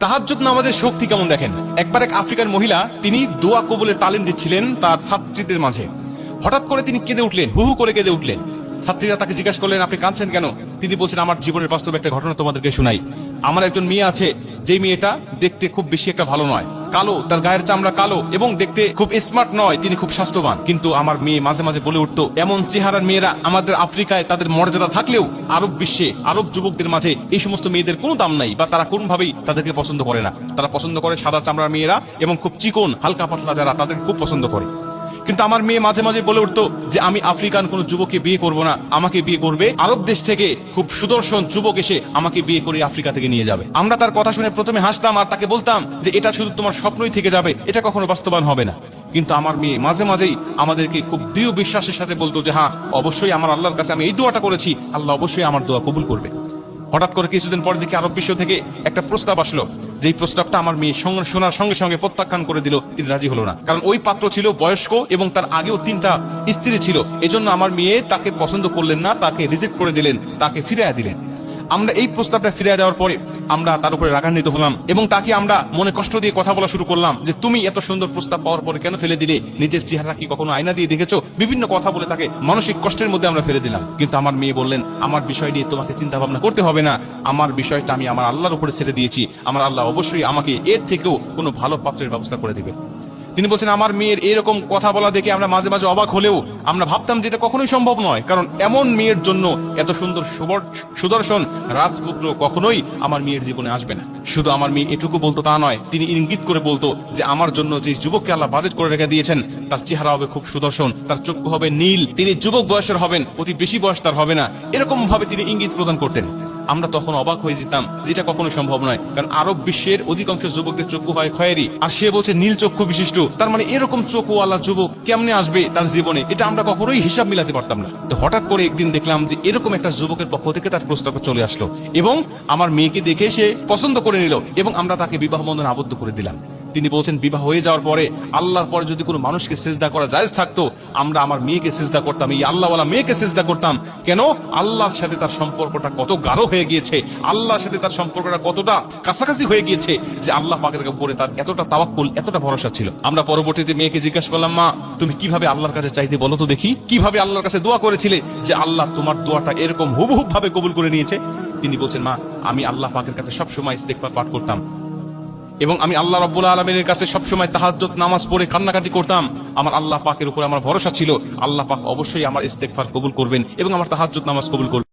তাহাজ্জুদ নামাজের শক্তি কেমন দেখেন। একবার এক আফ্রিকান মহিলা তিনি দোয়া কবুলের তালিম দিচ্ছিলেন তার ছাত্রীদের মাঝে। হঠাৎ করে তিনি কেঁদে উঠলেন, হু হু করে কেঁদে উঠলেন। ছাত্রীরা তাকে জিজ্ঞাসা করলেন, আপনি কাঁদছেন কেন? তিনি বলছেন, আমার জীবনের বাস্তব একটা ঘটনা তোমাদেরকে শোনাই। আমার একজন মেয়ে আছে, যে মেয়েটা দেখতে খুব বেশি একটা ভালো নয়, কালো, তার গায়ের চামড়া কালো এবং দেখতে খুব স্মার্ট নয়, তিনি খুব স্বাস্থ্যবান। কিন্তু আমার মেয়ে মাঝে মাঝে বলে উঠতো, এমন চেহারার মেয়েরা আমাদের আফ্রিকায় তাদের মর্যাদা থাকলেও আরব বিশ্বে আরব যুবকদের মাঝে এই সমস্ত মেয়েদের কোনো দাম নাই, বা তারা কোনোভাবেই তাদেরকে পছন্দ করে না। তারা পছন্দ করে সাদা চামড়ার মেয়েরা এবং খুব চিকন হালকা পাতলা যারা, তাদেরকে খুব পছন্দ করে। কিন্তু আমার মেয়ে মাঝে মাঝে বলে উঠতো যে আমি আফ্রিকান কোন যুবককে বিয়ে করব না, আমাকে বিয়ে করবে আরব দেশ থেকে খুব সুদর্শন যুবক এসে আমাকে বিয়ে করে আফ্রিকা থেকে নিয়ে যাবে। আমরা তার কথা শুনে প্রথমে হাসতাম আর তাকে বলতাম যে এটা শুধু তোমার স্বপ্নই থেকে যাবে, এটা কখনো বাস্তবায়ন হবে না। কিন্তু আমার মেয়ে মাঝে মাঝেই আমাদেরকে খুব দৃঢ় বিশ্বাসের সাথে বলতো যে হ্যাঁ, অবশ্যই আমার আল্লাহর কাছে আমি এই দোয়াটা করেছি, আল্লাহ অবশ্যই আমার দোয়া কবুল করবে। হঠাৎ করে কিছুদিন পর দেখি আরব বিশ্ব থেকে একটা প্রস্তাব আসলো, যেই প্রস্তাবটা আমার মেয়ে শোনার সঙ্গে সঙ্গে প্রত্যাখ্যান করে দিল। তিনি রাজি হলো না, কারণ ওই পাত্র ছিল বয়স্ক এবং তার আগেও 3টা স্ত্রী ছিল। এজন্য আমার মেয়ে তাকে পছন্দ করলেন না, তাকে রিজেক্ট করে দিলেন, তাকে ফিরিয়ে দিলেন। আমরা এই প্রস্তাবটা ফিরিয়ে দেওয়ার পরে আমরা তার উপরে রাগান্বিত হলাম এবং তাকে আমরা মনে কষ্ট দিয়ে কথা বলা শুরু করলাম যে তুমি এত সুন্দর প্রস্তাব পাওয়ার পরে কেন ফেলে দিলে? নিজের চেহারা কি কখনো আয়না দিয়ে দেখেছো? বিভিন্ন কথা বলে তাকে মানসিক কষ্টের মধ্যে আমরা ফেলে দিলাম। কিন্তু আমার মেয়ে বললেন, আমার বিষয় নিয়ে তোমাকে চিন্তা ভাবনা করতে হবে না, আমার বিষয়টা আমি আমার আল্লাহর উপরে ছেড়ে দিয়েছি, আমার আল্লাহ অবশ্যই আমাকে এর থেকেও কোনো ভালো পাত্রের ব্যবস্থা করে দিবে। তিনি বলছেন, আমার মেয়ের এরকম কথা বলা দেখে আমরা মাঝে মাঝে অবাক হলেও আমরা ভাবতাম যে এটা কখনোই সম্ভব নয়, কারণ এমন মেয়ের জন্য এত সুন্দর সুদর্শন রাজপুত্র কখনোই আমার মেয়ের জীবনে আসবে না। শুধু আমার মেয়ে এটুকু বলতো তা নয়, তিনি ইঙ্গিত করে বলতো যে আমার জন্য যে যুবককে আল্লাহ বাজেট করে রেখে দিয়েছেন তার চেহারা হবে খুব সুদর্শন, তার চক্ষু হবে নীল, তিনি যুবক বয়সের হবেন, অতি বেশি বয়স তার হবে না, এরকম ভাবে তিনি ইঙ্গিত প্রদান করতেন। আমরা তখন অবাক হয়ে যেতাম, যেটা কখনো সম্ভব নয়, কারণ আরব বিশ্বের অধিকাংশ যুবকদের চক্ষু হয় খয়েরি, আর সে বলছে নীল চক্ষু বিশিষ্ট। তার মানে এরকম চক্ষু আল্লাহ যুবক কেমনে আসবে তার জীবনে, এটা আমরা কখনোই হিসাব মিলাতে পারতাম না। তো হঠাৎ করে একদিন দেখলাম যে এরকম একটা যুবকের পক্ষ থেকে তার প্রস্তাব চলে আসলো এবং আমার মেয়েকে দেখে সে পছন্দ করে নিল এবং আমরা তাকে বিবাহ বন্ধনে আবদ্ধ করে দিলাম। তিনি বলছেন, বিবাহ হয়ে যাওয়ার পরে আল্লাহর পরে যদি কোনো মানুষকে সিজদা করা জায়েজ থাকতো, আমরা আমার মেয়েকে সিজদা করতাম, এই আল্লাহওয়ালা মেয়েকে সিজদা করতাম। কেন? আল্লাহর সাথে তার সম্পর্কটা কত গাঢ় হয়ে গিয়েছে, আল্লাহর সাথে তার সম্পর্কটা কতটা কাছাকাছি হয়ে গিয়েছে যে আল্লাহ পাকের উপরে তার এতটা তাওয়াক্কুল, এতটা ভরসা ছিল। আমরা পরবর্তীতে মেয়েকে জিজ্ঞাসা করলাম, মা তুমি কিভাবে আল্লাহর কাছে চাইতে বলো তো দেখি, কিভাবে আল্লাহর কাছে দোয়া করেছিলে যে আল্লাহ তোমার দোয়াটা এরকম হুবহুব ভাবে কবুল করে নিয়েছে? তিনি বলছেন, মা আমি আল্লাহ পাকের কাছে সবসময় ইস্তেগফার পাঠ করতাম এবং আমি আল্লাহ রাব্বুল আলামিনের কাছে সবসময় তাহাজ্জুদ নামাজ পড়ে কান্নাকাটি করতাম। আমার আল্লাহ পাকের উপরে আমার ভরসা ছিল, আল্লাহ পাক অবশ্যই আমার ইস্তেগফার কবুল করবেন এবং আমার তাহাজ্জুদ নামাজ কবুল করবেন।